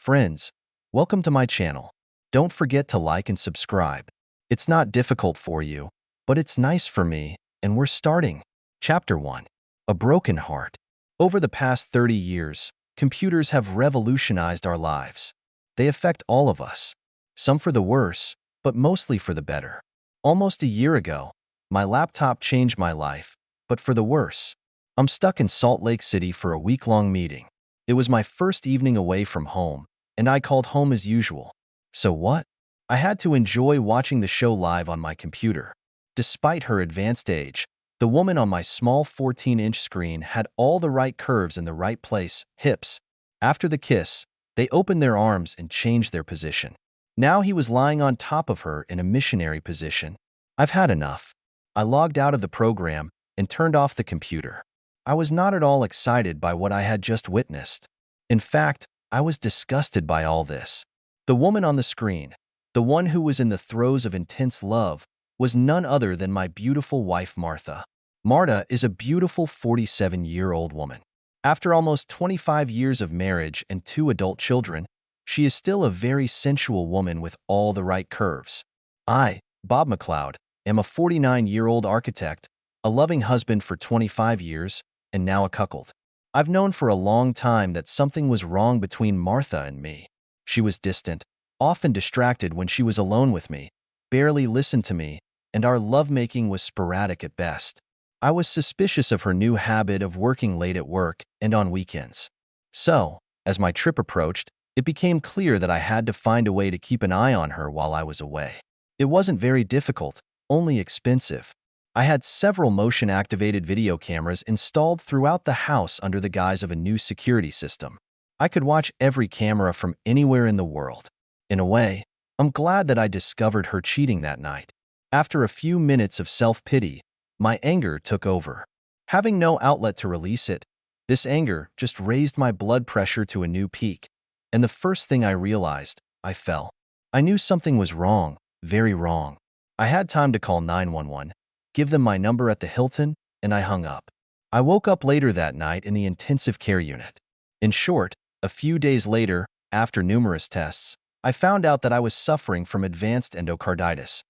Friends, welcome to my channel. Don't forget to like and subscribe. It's not difficult for you, but it's nice for me, and we're starting. Chapter 1. A Broken Heart. Over the past 30 years, computers have revolutionized our lives. They affect all of us, some for the worse, but mostly for the better. Almost a year ago, my laptop changed my life, but for the worse. I'm stuck in Salt Lake City for a week-long meeting. It was my first evening away from home, and I called home as usual. So what? I had to enjoy watching the show live on my computer. Despite her advanced age, the woman on my small 14-inch screen had all the right curves in the right place, hips. After the kiss, they opened their arms and changed their position. Now he was lying on top of her in a missionary position. I've had enough. I logged out of the program and turned off the computer. I was not at all excited by what I had just witnessed. In fact, I was disgusted by all this. The woman on the screen, the one who was in the throes of intense love, was none other than my beautiful wife, Martha. Marta is a beautiful 47-year-old woman. After almost 25 years of marriage and 2 adult children, she is still a very sensual woman with all the right curves. I, Bob McLeod, am a 49-year-old architect, a loving husband for 25 years, and now a cuckold. I've known for a long time that something was wrong between Martha and me. She was distant, often distracted when she was alone with me, barely listened to me, and our lovemaking was sporadic at best. I was suspicious of her new habit of working late at work and on weekends. So, as my trip approached, it became clear that I had to find a way to keep an eye on her while I was away. It wasn't very difficult, only expensive. I had several motion-activated video cameras installed throughout the house under the guise of a new security system. I could watch every camera from anywhere in the world. In a way, I'm glad that I discovered her cheating that night. After a few minutes of self-pity, my anger took over. Having no outlet to release it, this anger just raised my blood pressure to a new peak. And the first thing I realized, I fell. I knew something was wrong, very wrong. I had time to call 911. Give them my number at the Hilton, and I hung up. I woke up later that night in the intensive care unit. In short, a few days later, after numerous tests, I found out that I was suffering from advanced endocarditis.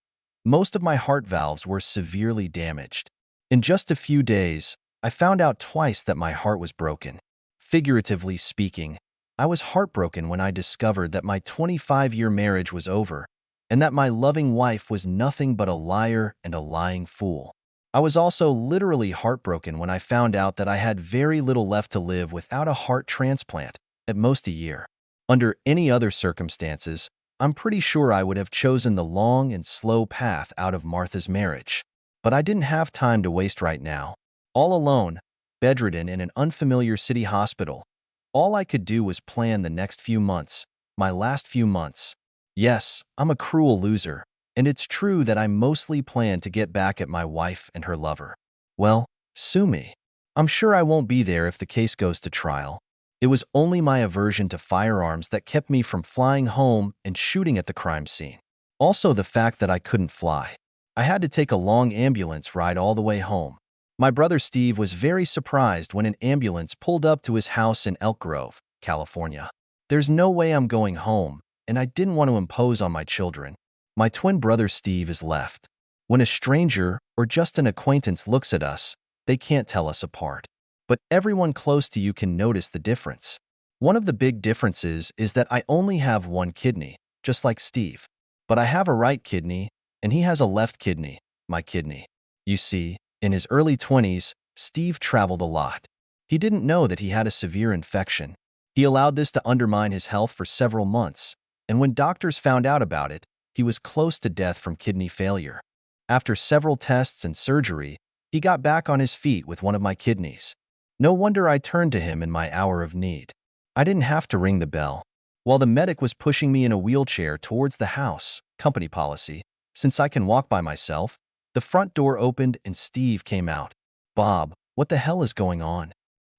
Most of my heart valves were severely damaged. In just a few days, I found out twice that my heart was broken. Figuratively speaking, I was heartbroken when I discovered that my 25-year marriage was over, and that my loving wife was nothing but a liar and a lying fool. I was also literally heartbroken when I found out that I had very little left to live without a heart transplant, at most a year. Under any other circumstances, I'm pretty sure I would have chosen the long and slow path out of Martha's marriage. But I didn't have time to waste right now. All alone, bedridden in an unfamiliar city hospital, all I could do was plan the next few months, my last few months. Yes, I'm a cruel loser, and it's true that I mostly plan to get back at my wife and her lover. Well, sue me. I'm sure I won't be there if the case goes to trial. It was only my aversion to firearms that kept me from flying home and shooting at the crime scene. Also the fact that I couldn't fly. I had to take a long ambulance ride all the way home. My brother Steve was very surprised when an ambulance pulled up to his house in Elk Grove, California. There's no way I'm going home, and I didn't want to impose on my children. My twin brother Steve is left. When a stranger or just an acquaintance looks at us, they can't tell us apart. But everyone close to you can notice the difference. One of the big differences is that I only have one kidney, just like Steve. But I have a right kidney, and he has a left kidney, my kidney. You see, in his early 20s, Steve traveled a lot. He didn't know that he had a severe infection. He allowed this to undermine his health for several months, and when doctors found out about it, he was close to death from kidney failure. After several tests and surgery, he got back on his feet with one of my kidneys. No wonder I turned to him in my hour of need. I didn't have to ring the bell. While the medic was pushing me in a wheelchair towards the house, company policy, since I can walk by myself, the front door opened and Steve came out. Bob, what the hell is going on?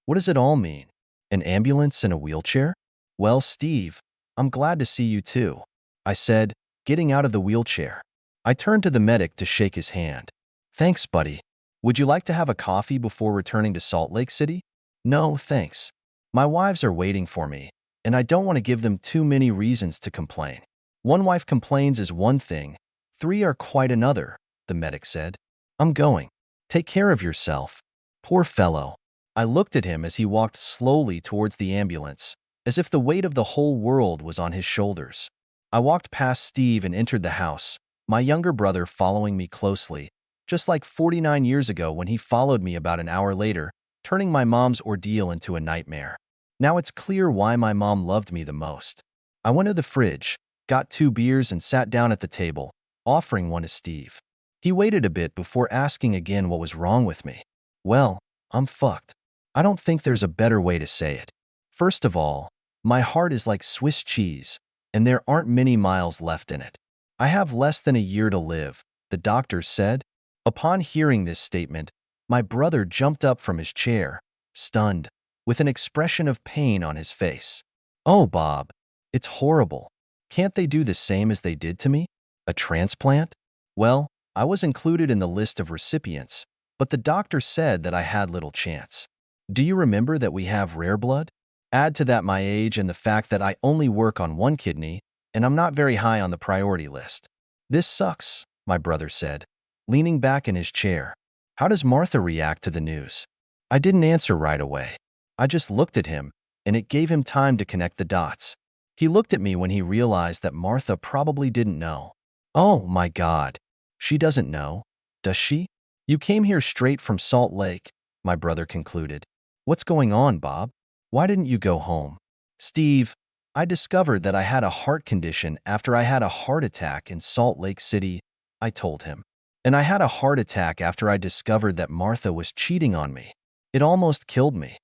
What does it all mean? An ambulance in a wheelchair? Well, Steve, I'm glad to see you too, I said, getting out of the wheelchair. I turned to the medic to shake his hand. Thanks, buddy. Would you like to have a coffee before returning to Salt Lake City? No, thanks. My wives are waiting for me. and I don't want to give them too many reasons to complain. One wife complains is one thing, three are quite another, the medic said. I'm going. Take care of yourself. Poor fellow. I looked at him as he walked slowly towards the ambulance, as if the weight of the whole world was on his shoulders. I walked past Steve and entered the house, my younger brother following me closely, just like 49 years ago when he followed me about an hour later, turning my mom's ordeal into a nightmare. Now it's clear why my mom loved me the most. I went to the fridge, got 2 beers and sat down at the table, offering one to Steve. He waited a bit before asking again what was wrong with me. Well, I'm fucked. I don't think there's a better way to say it. First of all, my heart is like Swiss cheese, and there aren't many miles left in it. I have less than a year to live, the doctor said. Upon hearing this statement, my brother jumped up from his chair, stunned, with an expression of pain on his face. Oh, Bob, it's horrible. Can't they do the same as they did to me? A transplant? Well, I was included in the list of recipients, but the doctor said that I had little chance. Do you remember that we have rare blood? Add to that my age and the fact that I only work on one kidney, and I'm not very high on the priority list. This sucks, my brother said, leaning back in his chair. How does Martha react to the news? I didn't answer right away. I just looked at him, and it gave him time to connect the dots. He looked at me when he realized that Martha probably didn't know. Oh my God. She doesn't know, does she? You came here straight from Salt Lake, my brother concluded. What's going on, Bob? Why didn't you go home? Steve, I discovered that I had a heart condition after I had a heart attack in Salt Lake City, I told him. And I had a heart attack after I discovered that Martha was cheating on me. It almost killed me.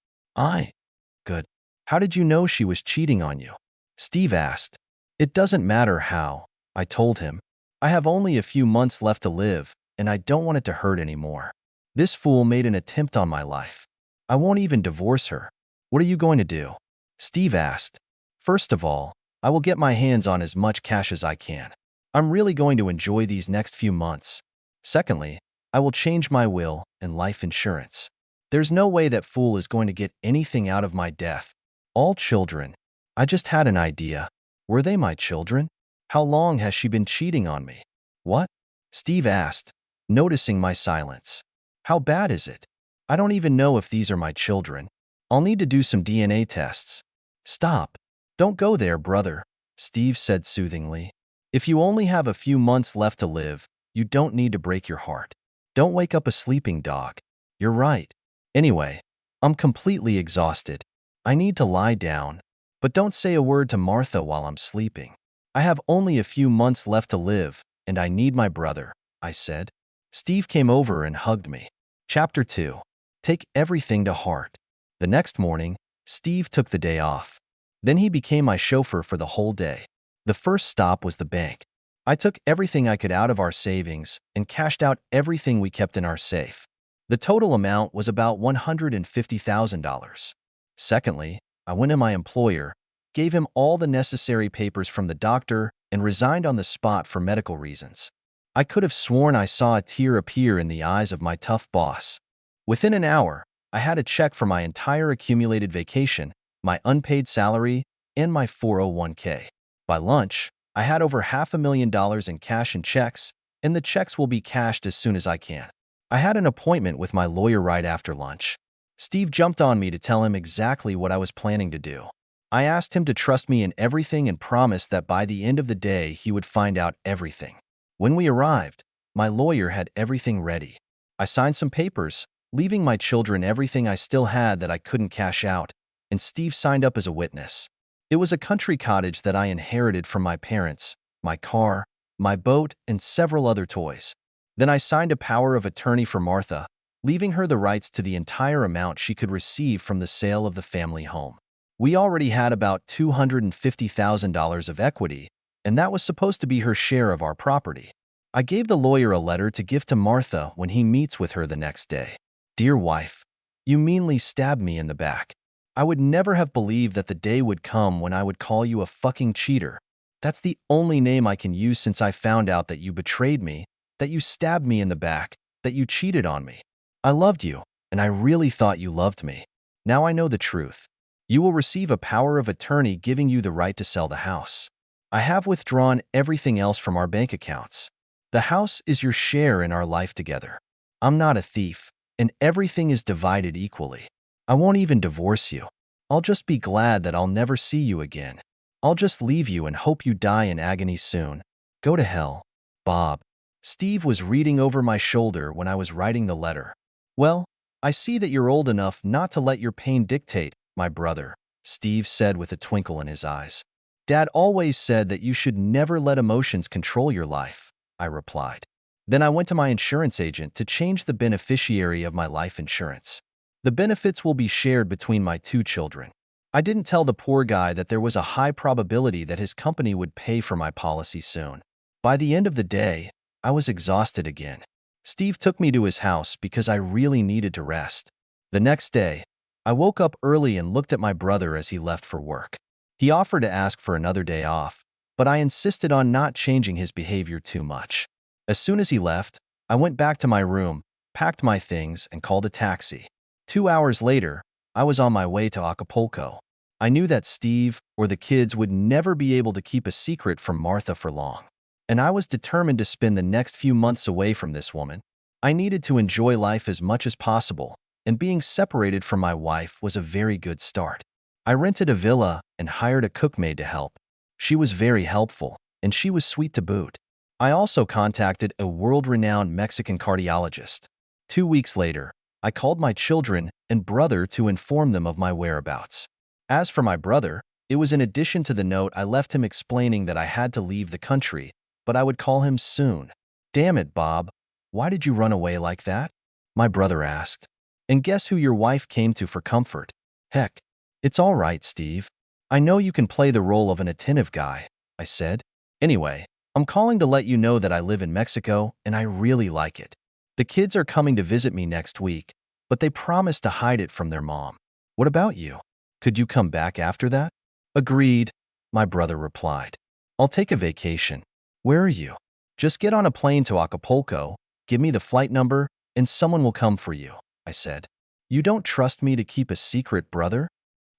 Good. How did you know she was cheating on you? Steve asked. It doesn't matter how, I told him. I have only a few months left to live, and I don't want it to hurt anymore. This fool made an attempt on my life. I won't even divorce her. What are you going to do? Steve asked. First of all, I will get my hands on as much cash as I can. I'm really going to enjoy these next few months. Secondly, I will change my will and life insurance. There's no way that fool is going to get anything out of my death. All children. I just had an idea. Were they my children? How long has she been cheating on me? What? Steve asked, noticing my silence. How bad is it? I don't even know if these are my children. I'll need to do some DNA tests. Stop. Don't go there, brother, Steve said soothingly. If you only have a few months left to live, you don't need to break your heart. Don't wake up a sleeping dog. You're right. Anyway, I'm completely exhausted. I need to lie down. But don't say a word to Martha while I'm sleeping. I have only a few months left to live, and I need my brother, I said. Steve came over and hugged me. Chapter 2. Take everything to heart. The next morning, Steve took the day off. Then he became my chauffeur for the whole day. The first stop was the bank. I took everything I could out of our savings and cashed out everything we kept in our safe. The total amount was about $150,000. Secondly, I went to my employer, gave him all the necessary papers from the doctor, and resigned on the spot for medical reasons. I could have sworn I saw a tear appear in the eyes of my tough boss. Within an hour, I had a check for my entire accumulated vacation, my unpaid salary, and my 401k. By lunch, I had over $500,000 in cash and checks, and the checks will be cashed as soon as I can. I had an appointment with my lawyer right after lunch. Steve jumped on me to tell him exactly what I was planning to do. I asked him to trust me in everything and promised that by the end of the day he would find out everything. When we arrived, my lawyer had everything ready. I signed some papers, leaving my children everything I still had that I couldn't cash out, and Steve signed up as a witness. It was a country cottage that I inherited from my parents, my car, my boat, and several other toys. Then I signed a power of attorney for Martha, leaving her the rights to the entire amount she could receive from the sale of the family home. We already had about $250,000 of equity, and that was supposed to be her share of our property. I gave the lawyer a letter to give to Martha when he meets with her the next day. Dear wife, you meanly stabbed me in the back. I would never have believed that the day would come when I would call you a fucking cheater. That's the only name I can use since I found out that you betrayed me, that you stabbed me in the back, that you cheated on me. I loved you, and I really thought you loved me. Now I know the truth. You will receive a power of attorney giving you the right to sell the house. I have withdrawn everything else from our bank accounts. The house is your share in our life together. I'm not a thief, and everything is divided equally. I won't even divorce you. I'll just be glad that I'll never see you again. I'll just leave you and hope you die in agony soon. Go to hell, Bob. Steve was reading over my shoulder when I was writing the letter. Well, I see that you're old enough not to let your pain dictate, my brother, Steve said with a twinkle in his eyes. Dad always said that you should never let emotions control your life, I replied. Then I went to my insurance agent to change the beneficiary of my life insurance. The benefits will be shared between my 2 children. I didn't tell the poor guy that there was a high probability that his company would pay for my policy soon. By the end of the day, I was exhausted again. Steve took me to his house because I really needed to rest. The next day, I woke up early and looked at my brother as he left for work. He offered to ask for another day off, but I insisted on not changing his behavior too much. As soon as he left, I went back to my room, packed my things, and called a taxi. 2 hours later, I was on my way to Acapulco. I knew that Steve or the kids would never be able to keep a secret from Martha for long. And I was determined to spend the next few months away from this woman. I needed to enjoy life as much as possible, and being separated from my wife was a very good start. I rented a villa and hired a cookmaid to help. She was very helpful, and she was sweet to boot. I also contacted a world-renowned Mexican cardiologist. 2 weeks later, I called my children and brother to inform them of my whereabouts. As for my brother, it was in addition to the note I left him explaining that I had to leave the country, but I would call him soon. Damn it, Bob. Why did you run away like that? My brother asked. And guess who your wife came to for comfort? Heck, it's all right, Steve. I know you can play the role of an attentive guy, I said. Anyway, I'm calling to let you know that I live in Mexico and I really like it. The kids are coming to visit me next week, but they promised to hide it from their mom. What about you? Could you come back after that? Agreed, my brother replied. I'll take a vacation. Where are you? Just get on a plane to Acapulco, give me the flight number, and someone will come for you, I said. You don't trust me to keep a secret, brother?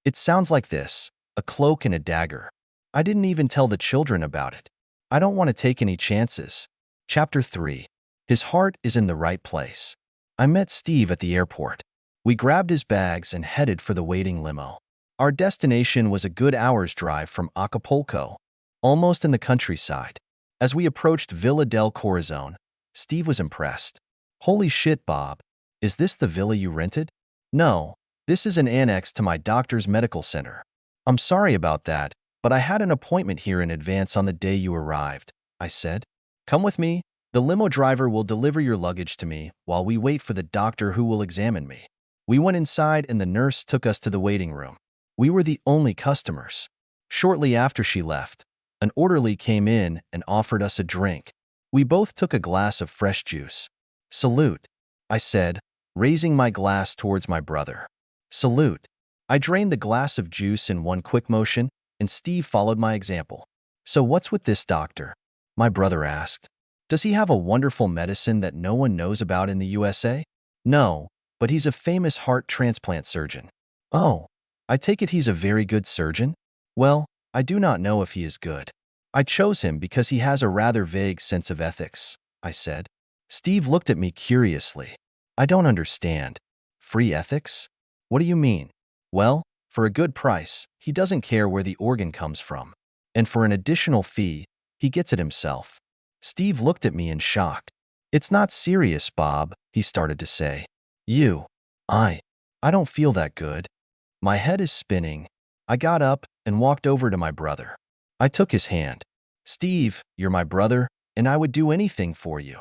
It sounds like this, a cloak and a dagger. I didn't even tell the children about it. I don't want to take any chances. Chapter 3. His heart is in the right place. I met Steve at the airport. We grabbed his bags and headed for the waiting limo. Our destination was a good hour's drive from Acapulco, almost in the countryside. As we approached Villa del Corazon, Steve was impressed. Holy shit, Bob. Is this the villa you rented? No, this is an annex to my doctor's medical center. I'm sorry about that, but I had an appointment here in advance on the day you arrived, I said. Come with me. The limo driver will deliver your luggage to me while we wait for the doctor who will examine me. We went inside and the nurse took us to the waiting room. We were the only customers. Shortly after she left, an orderly came in and offered us a drink. We both took a glass of fresh juice. Salute, I said, raising my glass towards my brother. Salute. I drained the glass of juice in one quick motion, and Steve followed my example. So what's with this doctor? My brother asked. Does he have a wonderful medicine that no one knows about in the USA? No, but he's a famous heart transplant surgeon. Oh, I take it he's a very good surgeon? Well, I do not know if he is good. I chose him because he has a rather vague sense of ethics, I said. Steve looked at me curiously. I don't understand. Free ethics? What do you mean? Well, for a good price, he doesn't care where the organ comes from. And for an additional fee, he gets it himself. Steve looked at me in shock. It's not serious, Bob, he started to say. I don't feel that good. My head is spinning. I got up and walked over to my brother. I took his hand. Steve, you're my brother, and I would do anything for you,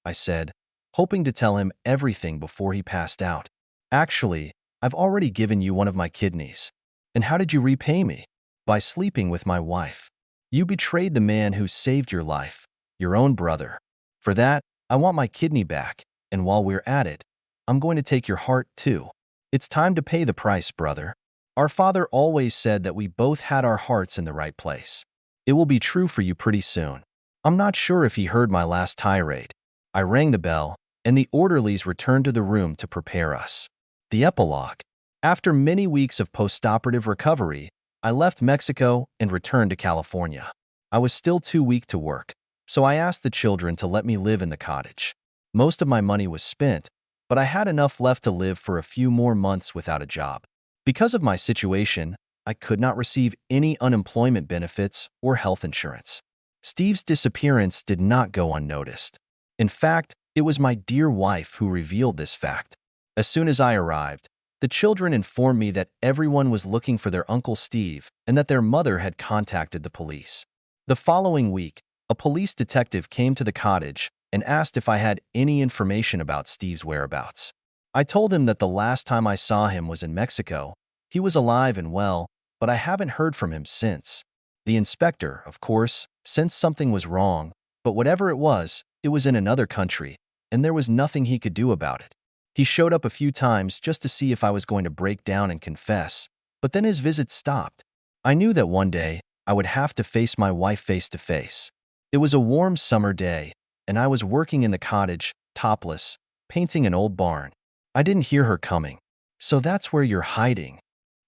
I said, hoping to tell him everything before he passed out. Actually, I've already given you one of my kidneys. And how did you repay me? By sleeping with my wife. You betrayed the man who saved your life, your own brother. For that, I want my kidney back, and while we're at it, I'm going to take your heart too. It's time to pay the price, brother. Our father always said that we both had our hearts in the right place. It will be true for you pretty soon. I'm not sure if he heard my last tirade. I rang the bell, and the orderlies returned to the room to prepare us. The epilogue. After many weeks of postoperative recovery, I left Mexico and returned to California. I was still too weak to work, so I asked the children to let me live in the cottage. Most of my money was spent, but I had enough left to live for a few more months without a job. Because of my situation, I could not receive any unemployment benefits or health insurance. Steve's disappearance did not go unnoticed. In fact, it was my dear wife who revealed this fact. As soon as I arrived, the children informed me that everyone was looking for their Uncle Steve and that their mother had contacted the police. The following week, a police detective came to the cottage and asked if I had any information about Steve's whereabouts. I told him that the last time I saw him was in Mexico. He was alive and well, but I haven't heard from him since. The inspector, of course, sensed something was wrong, but whatever it was in another country, and there was nothing he could do about it. He showed up a few times just to see if I was going to break down and confess, but then his visits stopped. I knew that one day I would have to face my wife face to face. It was a warm summer day, and I was working in the cottage, topless, painting an old barn. I didn't hear her coming. "So that's where you're hiding?"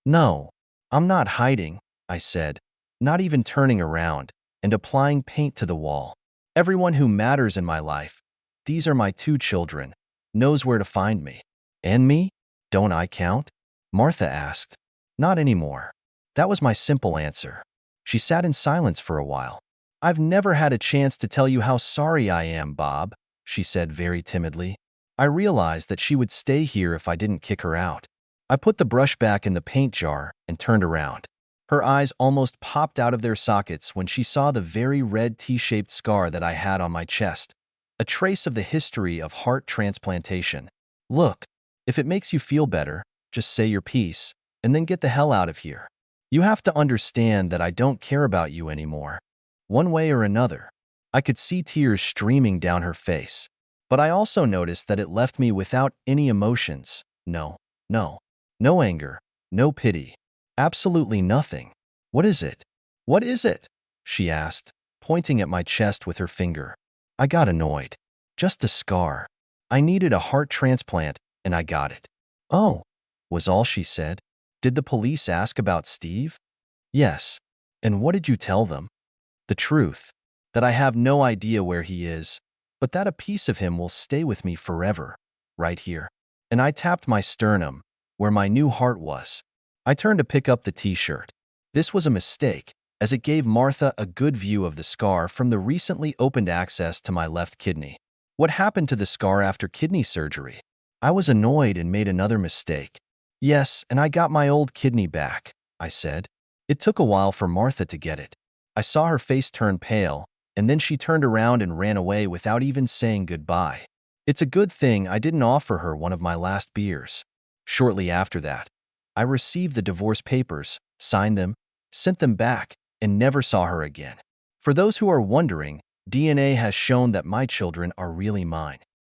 "No, I'm not hiding," I said, not even turning around and applying paint to the wall. "Everyone who matters in my life, these are my two children, knows where to find me." "And me? Don't I count?" Martha asked. "Not anymore." That was my simple answer. She sat in silence for a while. "I've never had a chance to tell you how sorry I am, Bob," she said very timidly. I realized that she would stay here if I didn't kick her out. I put the brush back in the paint jar and turned around. Her eyes almost popped out of their sockets when she saw the very red T-shaped scar that I had on my chest, a trace of the history of heart transplantation. "Look, if it makes you feel better, just say your piece, and then get the hell out of here. You have to understand that I don't care about you anymore, one way or another." I could see tears streaming down her face, but I also noticed that it left me without any emotions. No anger, no pity, absolutely nothing. "What is it? What is it?" she asked, pointing at my chest with her finger. I got annoyed. "Just a scar. I needed a heart transplant, and I got it." "Oh," was all she said. "Did the police ask about Steve?" "Yes." "And what did you tell them?" "The truth. That I have no idea where he is, but that a piece of him will stay with me forever, right here." And I tapped my sternum, where my new heart was. I turned to pick up the t-shirt. This was a mistake, as it gave Martha a good view of the scar from the recently opened access to my left kidney. What happened to the scar after kidney surgery? I was annoyed and made another mistake. "Yes, and I got my old kidney back," I said. It took a while for Martha to get it. I saw her face turn pale, and then she turned around and ran away without even saying goodbye. It's a good thing I didn't offer her one of my last beers. Shortly after that, I received the divorce papers, signed them, sent them back, and never saw her again. For those who are wondering, DNA has shown that my children are really mine.